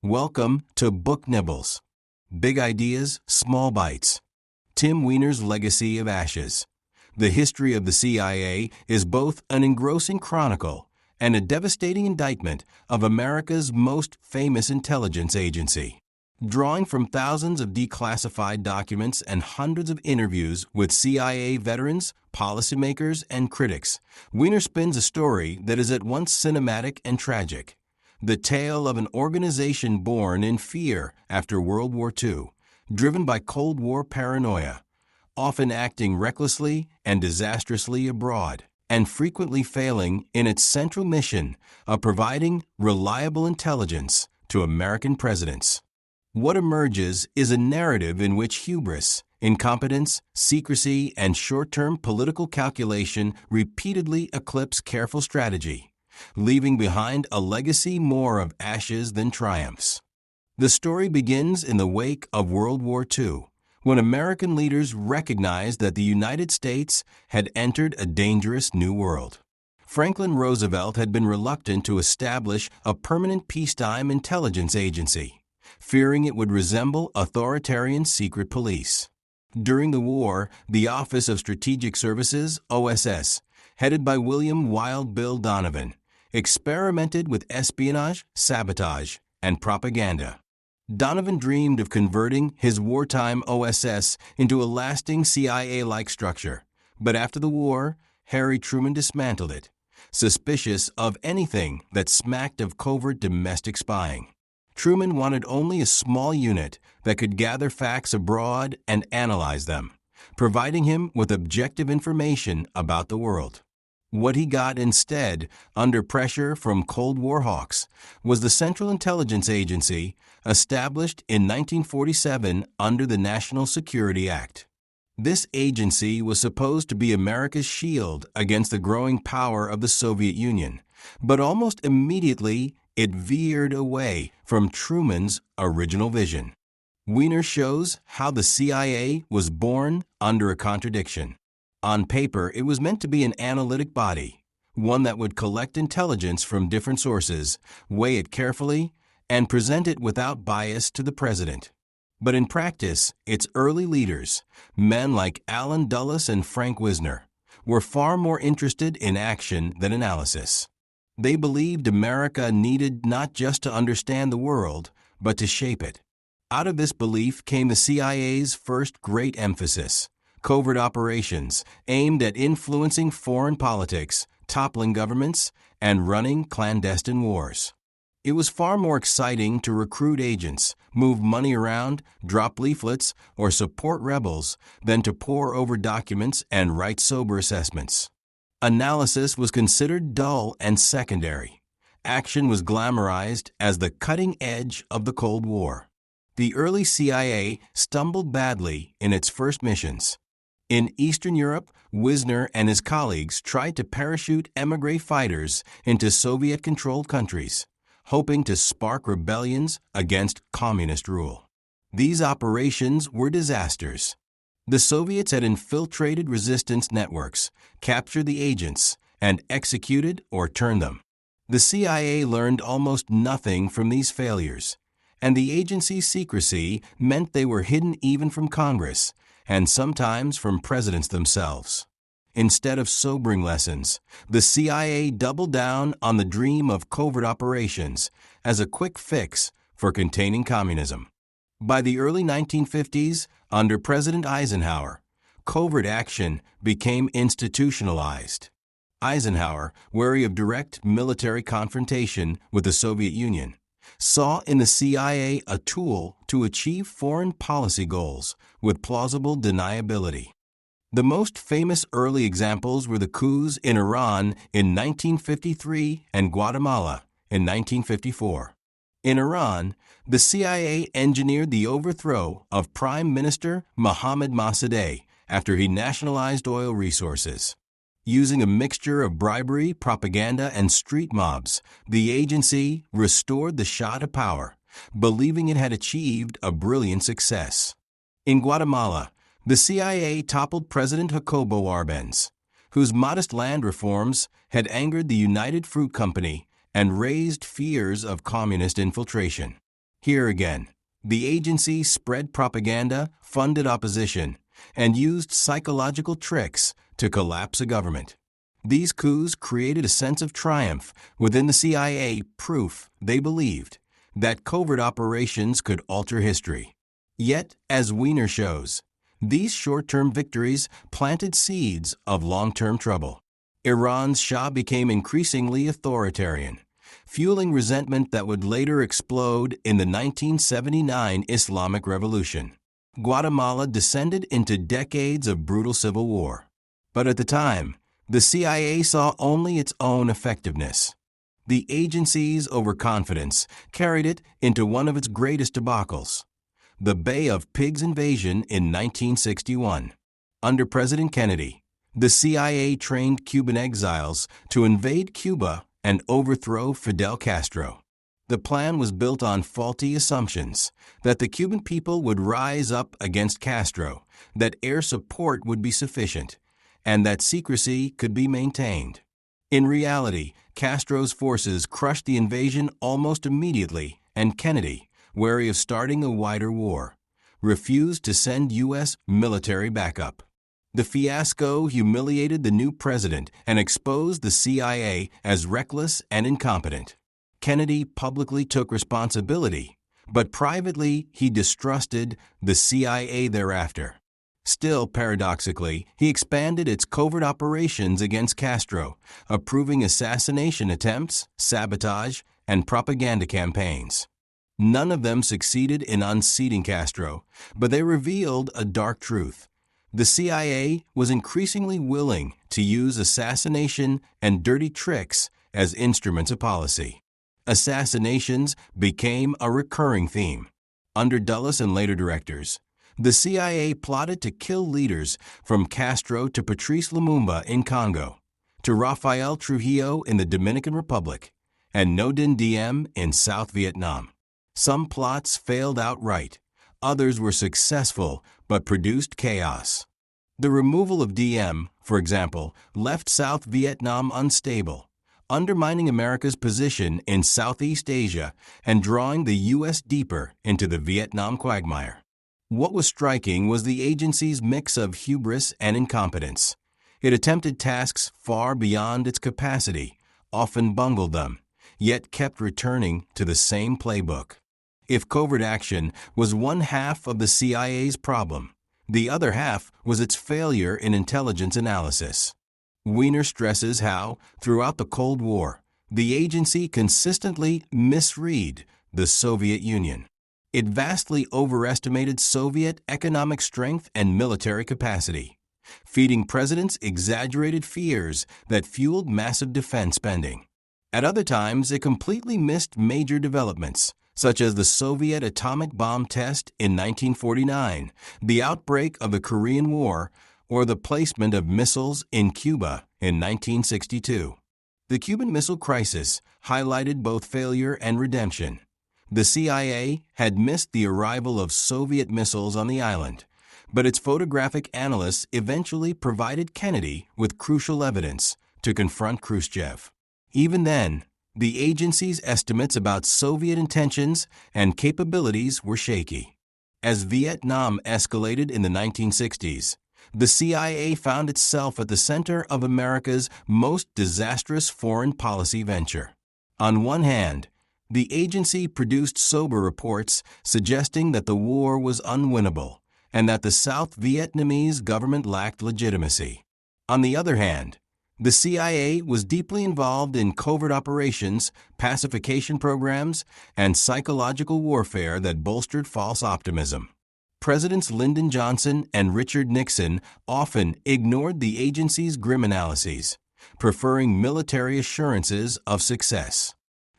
Welcome to Book Nibbles. Big Ideas, Small Bites. Tim Weiner's Legacy of Ashes. The history of the CIA is both an engrossing chronicle and a devastating indictment of America's most famous intelligence agency. Drawing from thousands of declassified documents and hundreds of interviews with CIA veterans, policymakers, and critics, Weiner spins a story that is at once cinematic and tragic. The tale of an organization born in fear after World War II, driven by Cold War paranoia, often acting recklessly and disastrously abroad, and frequently failing in its central mission of providing reliable intelligence to American presidents. What emerges is a narrative in which hubris, incompetence, secrecy, and short-term political calculation repeatedly eclipse careful strategy, leaving behind a legacy more of ashes than triumphs. The story begins in the wake of World War II, when American leaders recognized that the United States had entered a dangerous new world. Franklin Roosevelt had been reluctant to establish a permanent peacetime intelligence agency, fearing it would resemble authoritarian secret police. During the war, the Office of Strategic Services, OSS, headed by William Wild Bill Donovan, experimented with espionage, sabotage, and propaganda. Donovan dreamed of converting his wartime OSS into a lasting CIA-like structure, but after the war, Harry Truman dismantled it, suspicious of anything that smacked of covert domestic spying. Truman wanted only a small unit that could gather facts abroad and analyze them, providing him with objective information about the world. What he got instead, under pressure from Cold War hawks, was the Central Intelligence Agency, established in 1947 under the National Security Act. This agency was supposed to be America's shield against the growing power of the Soviet Union, but almost immediately it veered away from Truman's original vision. Weiner shows how the CIA was born under a contradiction. On paper, it was meant to be an analytic body, one that would collect intelligence from different sources, weigh it carefully, and present it without bias to the president. But in practice, its early leaders, men like Allen Dulles and Frank Wisner, were far more interested in action than analysis. They believed America needed not just to understand the world, but to shape it. Out of this belief came the CIA's first great emphasis: covert operations aimed at influencing foreign politics, toppling governments, and running clandestine wars. It was far more exciting to recruit agents, move money around, drop leaflets, or support rebels than to pore over documents and write sober assessments. Analysis was considered dull and secondary. Action was glamorized as the cutting edge of the Cold War. The early CIA stumbled badly in its first missions. In Eastern Europe, Wisner and his colleagues tried to parachute émigré fighters into Soviet-controlled countries, hoping to spark rebellions against communist rule. These operations were disasters. The Soviets had infiltrated resistance networks, captured the agents, and executed or turned them. The CIA learned almost nothing from these failures, and the agency's secrecy meant they were hidden even from Congress, and sometimes from presidents themselves. Instead of sobering lessons, the CIA doubled down on the dream of covert operations as a quick fix for containing communism. By the early 1950s, under President Eisenhower, covert action became institutionalized. Eisenhower, wary of direct military confrontation with the Soviet Union, saw in the CIA a tool to achieve foreign policy goals with plausible deniability. The most famous early examples were the coups in Iran in 1953 and Guatemala in 1954. In Iran, the CIA engineered the overthrow of Prime Minister Mohammad Mossadegh after he nationalized oil resources. Using a mixture of bribery, propaganda, and street mobs, the agency restored the Shah to power, believing it had achieved a brilliant success. In Guatemala, the CIA toppled President Jacobo Arbenz, whose modest land reforms had angered the United Fruit Company and raised fears of communist infiltration. Here again, the agency spread propaganda, funded opposition, and used psychological tricks to collapse a government. These coups created a sense of triumph within the CIA, proof, they believed, that covert operations could alter history. Yet, as Weiner shows, these short-term victories planted seeds of long-term trouble. Iran's Shah became increasingly authoritarian, fueling resentment that would later explode in the 1979 Islamic Revolution. Guatemala descended into decades of brutal civil war. But at the time, the CIA saw only its own effectiveness. The agency's overconfidence carried it into one of its greatest debacles, the Bay of Pigs invasion in 1961. Under President Kennedy, the CIA trained Cuban exiles to invade Cuba and overthrow Fidel Castro. The plan was built on faulty assumptions that the Cuban people would rise up against Castro, that air support would be sufficient, and that secrecy could be maintained. In reality, Castro's forces crushed the invasion almost immediately, and Kennedy, wary of starting a wider war, refused to send U.S. military backup. The fiasco humiliated the new president and exposed the CIA as reckless and incompetent. Kennedy publicly took responsibility, but privately he distrusted the CIA thereafter. Still, paradoxically, he expanded its covert operations against Castro, approving assassination attempts, sabotage, and propaganda campaigns. None of them succeeded in unseating Castro, but they revealed a dark truth. The CIA was increasingly willing to use assassination and dirty tricks as instruments of policy. Assassinations became a recurring theme. Under Dulles and later directors, the CIA plotted to kill leaders from Castro to Patrice Lumumba in Congo, to Rafael Trujillo in the Dominican Republic, and Ngo Dinh Diem in South Vietnam. Some plots failed outright. Others were successful but produced chaos. The removal of Diem, for example, left South Vietnam unstable, undermining America's position in Southeast Asia and drawing the U.S. deeper into the Vietnam quagmire. What was striking was the agency's mix of hubris and incompetence. It attempted tasks far beyond its capacity, often bungled them, yet kept returning to the same playbook. If covert action was one half of the CIA's problem, the other half was its failure in intelligence analysis. Weiner stresses how, throughout the Cold War, the agency consistently misread the Soviet Union. It vastly overestimated Soviet economic strength and military capacity, feeding presidents exaggerated fears that fueled massive defense spending. At other times, it completely missed major developments, such as the Soviet atomic bomb test in 1949, the outbreak of the Korean War, or the placement of missiles in Cuba in 1962. The Cuban Missile Crisis highlighted both failure and redemption. The CIA had missed the arrival of Soviet missiles on the island, but its photographic analysts eventually provided Kennedy with crucial evidence to confront Khrushchev. Even then, the agency's estimates about Soviet intentions and capabilities were shaky. As Vietnam escalated in the 1960s, the CIA found itself at the center of America's most disastrous foreign policy venture. On one hand, the agency produced sober reports suggesting that the war was unwinnable and that the South Vietnamese government lacked legitimacy. On the other hand, the CIA was deeply involved in covert operations, pacification programs, and psychological warfare that bolstered false optimism. Presidents Lyndon Johnson and Richard Nixon often ignored the agency's grim analyses, preferring military assurances of success.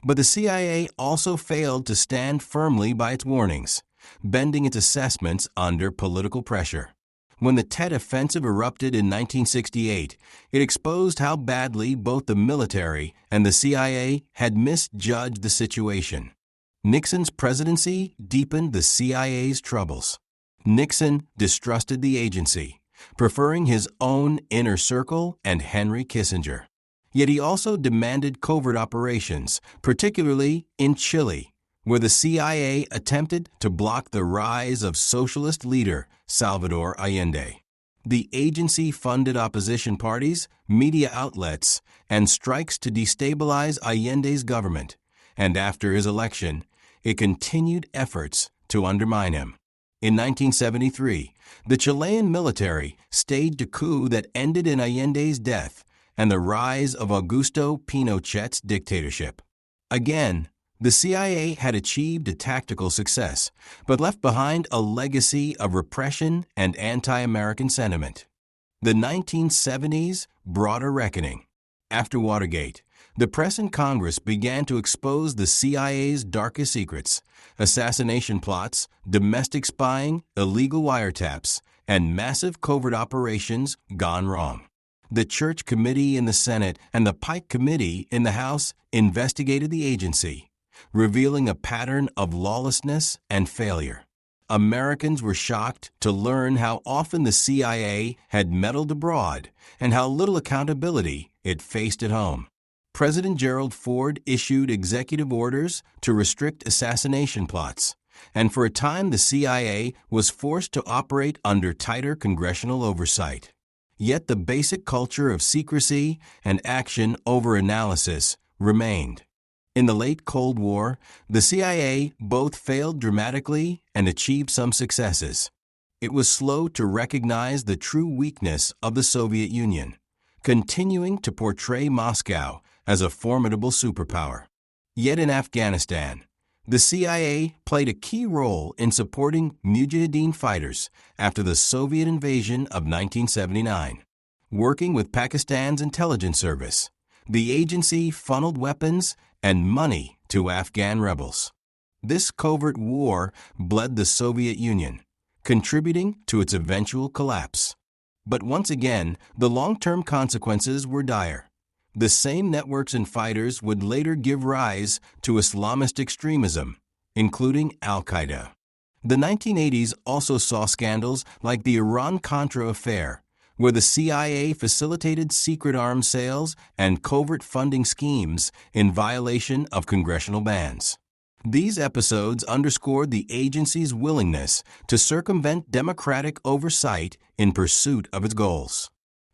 But the CIA also failed to stand firmly by its warnings, bending its assessments under political pressure. When the Tet Offensive erupted in 1968, it exposed how badly both the military and the CIA had misjudged the situation. Nixon's presidency deepened the CIA's troubles. Nixon distrusted the agency, preferring his own inner circle and Henry Kissinger. Yet he also demanded covert operations, particularly in Chile, where the CIA attempted to block the rise of socialist leader Salvador Allende. The agency funded opposition parties, media outlets, and strikes to destabilize Allende's government, and after his election, it continued efforts to undermine him. In 1973, the Chilean military staged a coup that ended in Allende's death and the rise of Augusto Pinochet's dictatorship. Again, the CIA had achieved a tactical success, but left behind a legacy of repression and anti-American sentiment. The 1970s brought a reckoning. After Watergate, the press and Congress began to expose the CIA's darkest secrets: assassination plots, domestic spying, illegal wiretaps, and massive covert operations gone wrong. The Church Committee in the Senate and the Pike Committee in the House investigated the agency, revealing a pattern of lawlessness and failure. Americans were shocked to learn how often the CIA had meddled abroad and how little accountability it faced at home. President Gerald Ford issued executive orders to restrict assassination plots, and for a time the CIA was forced to operate under tighter congressional oversight. Yet the basic culture of secrecy and action over analysis remained. In the late Cold War, the CIA both failed dramatically and achieved some successes. It was slow to recognize the true weakness of the Soviet Union, continuing to portray Moscow as a formidable superpower. Yet in Afghanistan, the CIA played a key role in supporting Mujahideen fighters after the Soviet invasion of 1979. Working with Pakistan's intelligence service, the agency funneled weapons and money to Afghan rebels. This covert war bled the Soviet Union, contributing to its eventual collapse. But once again, the long-term consequences were dire. The same networks and fighters would later give rise to Islamist extremism, including Al-Qaeda. The 1980s also saw scandals like the Iran-Contra affair, where the CIA facilitated secret arms sales and covert funding schemes in violation of congressional bans. These episodes underscored the agency's willingness to circumvent democratic oversight in pursuit of its goals.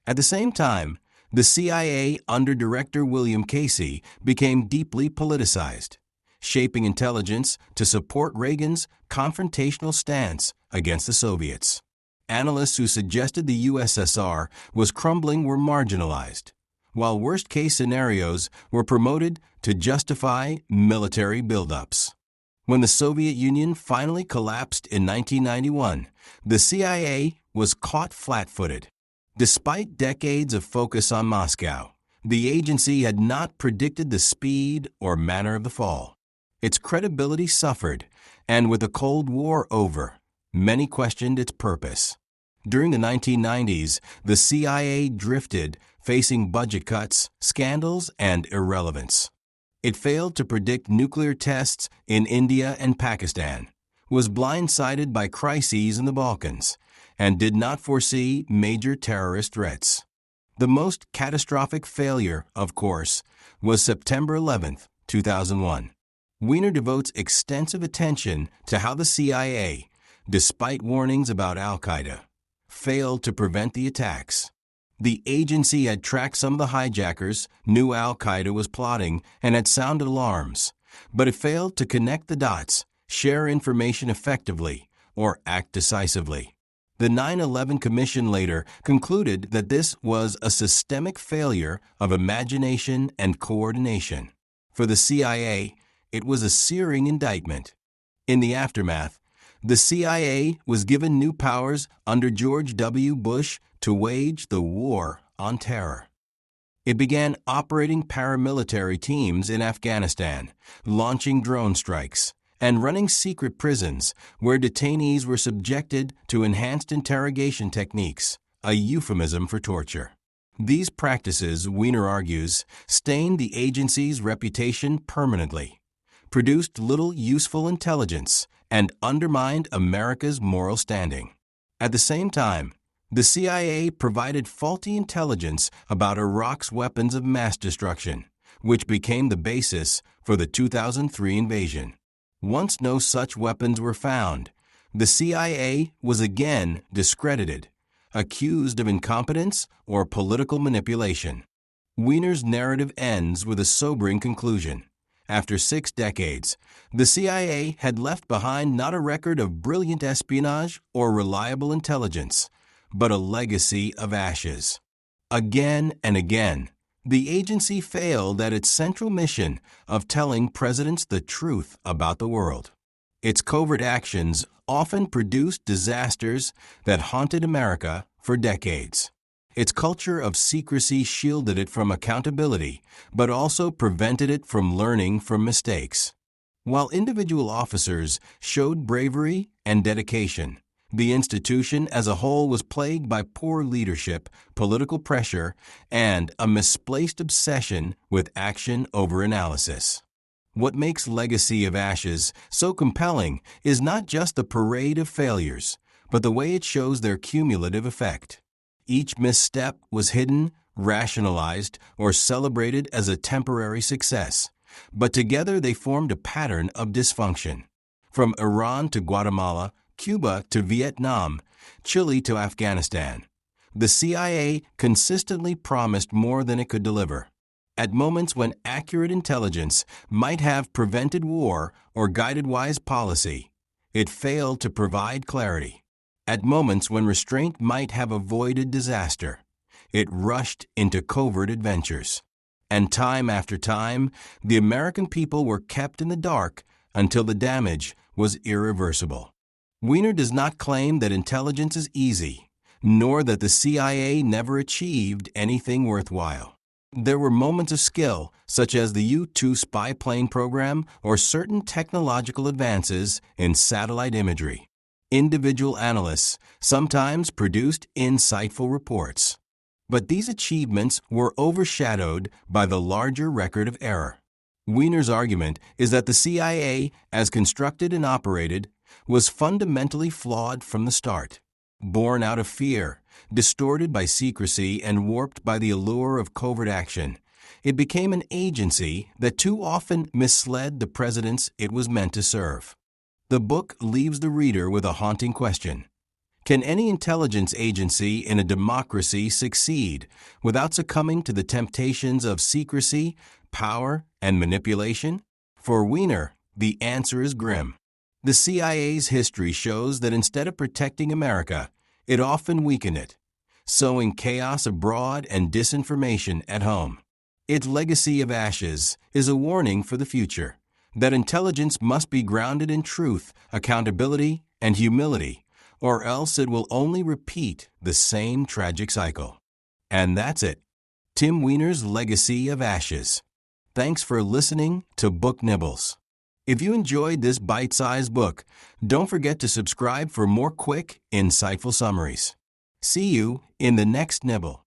At the same time, the CIA under Director William Casey became deeply politicized, shaping intelligence to support Reagan's confrontational stance against the Soviets. Analysts who suggested the USSR was crumbling were marginalized, while worst-case scenarios were promoted to justify military buildups. When the Soviet Union finally collapsed in 1991, the CIA was caught flat-footed. Despite decades of focus on Moscow, the agency had not predicted the speed or manner of the fall. Its credibility suffered, and with the Cold War over, many questioned its purpose. During the 1990s, the CIA drifted, facing budget cuts, scandals, and irrelevance. It failed to predict nuclear tests in India and Pakistan, was blindsided by crises in the Balkans, and did not foresee major terrorist threats. The most catastrophic failure, of course, was September 11, 2001. Weiner devotes extensive attention to how the CIA, despite warnings about Al-Qaeda, failed to prevent the attacks. The agency had tracked some of the hijackers, knew Al-Qaeda was plotting, and had sounded alarms, but it failed to connect the dots, share information effectively, or act decisively. The 9/11 Commission later concluded that this was a systemic failure of imagination and coordination. For the CIA, it was a searing indictment. In the aftermath, the CIA was given new powers under George W. Bush to wage the war on terror. It began operating paramilitary teams in Afghanistan, launching drone strikes, and running secret prisons where detainees were subjected to enhanced interrogation techniques, a euphemism for torture. These practices, Weiner argues, stained the agency's reputation permanently, produced little useful intelligence, and undermined America's moral standing. At the same time, the CIA provided faulty intelligence about Iraq's weapons of mass destruction, which became the basis for the 2003 invasion. Once no such weapons were found, the CIA was again discredited, accused of incompetence or political manipulation. Weiner's narrative ends with a sobering conclusion. After 6 decades, the CIA had left behind not a record of brilliant espionage or reliable intelligence, but a legacy of ashes. Again and again, the agency failed at its central mission of telling presidents the truth about the world. Its covert actions often produced disasters that haunted America for decades. Its culture of secrecy shielded it from accountability, but also prevented it from learning from mistakes. While individual officers showed bravery and dedication, the institution as a whole was plagued by poor leadership, political pressure, and a misplaced obsession with action over analysis. What makes Legacy of Ashes so compelling is not just the parade of failures, but the way it shows their cumulative effect. Each misstep was hidden, rationalized, or celebrated as a temporary success, but together they formed a pattern of dysfunction. From Iran to Guatemala, Cuba to Vietnam, Chile to Afghanistan, the CIA consistently promised more than it could deliver. At moments when accurate intelligence might have prevented war or guided wise policy, it failed to provide clarity. At moments when restraint might have avoided disaster, it rushed into covert adventures. And time after time, the American people were kept in the dark until the damage was irreversible. Weiner does not claim that intelligence is easy, nor that the CIA never achieved anything worthwhile. There were moments of skill, such as the U-2 spy plane program or certain technological advances in satellite imagery. Individual analysts sometimes produced insightful reports. But these achievements were overshadowed by the larger record of error. Weiner's argument is that the CIA, as constructed and operated, was fundamentally flawed from the start. Born out of fear, distorted by secrecy, and warped by the allure of covert action, it became an agency that too often misled the presidents it was meant to serve. The book leaves the reader with a haunting question. Can any intelligence agency in a democracy succeed without succumbing to the temptations of secrecy, power, and manipulation? For Weiner, the answer is grim. The CIA's history shows that instead of protecting America, it often weakened it, sowing chaos abroad and disinformation at home. Its legacy of ashes is a warning for the future, that intelligence must be grounded in truth, accountability, and humility, or else it will only repeat the same tragic cycle. And that's it. Tim Weiner's Legacy of Ashes. Thanks for listening to Book Nibbles. If you enjoyed this bite-sized book, don't forget to subscribe for more quick, insightful summaries. See you in the next nibble.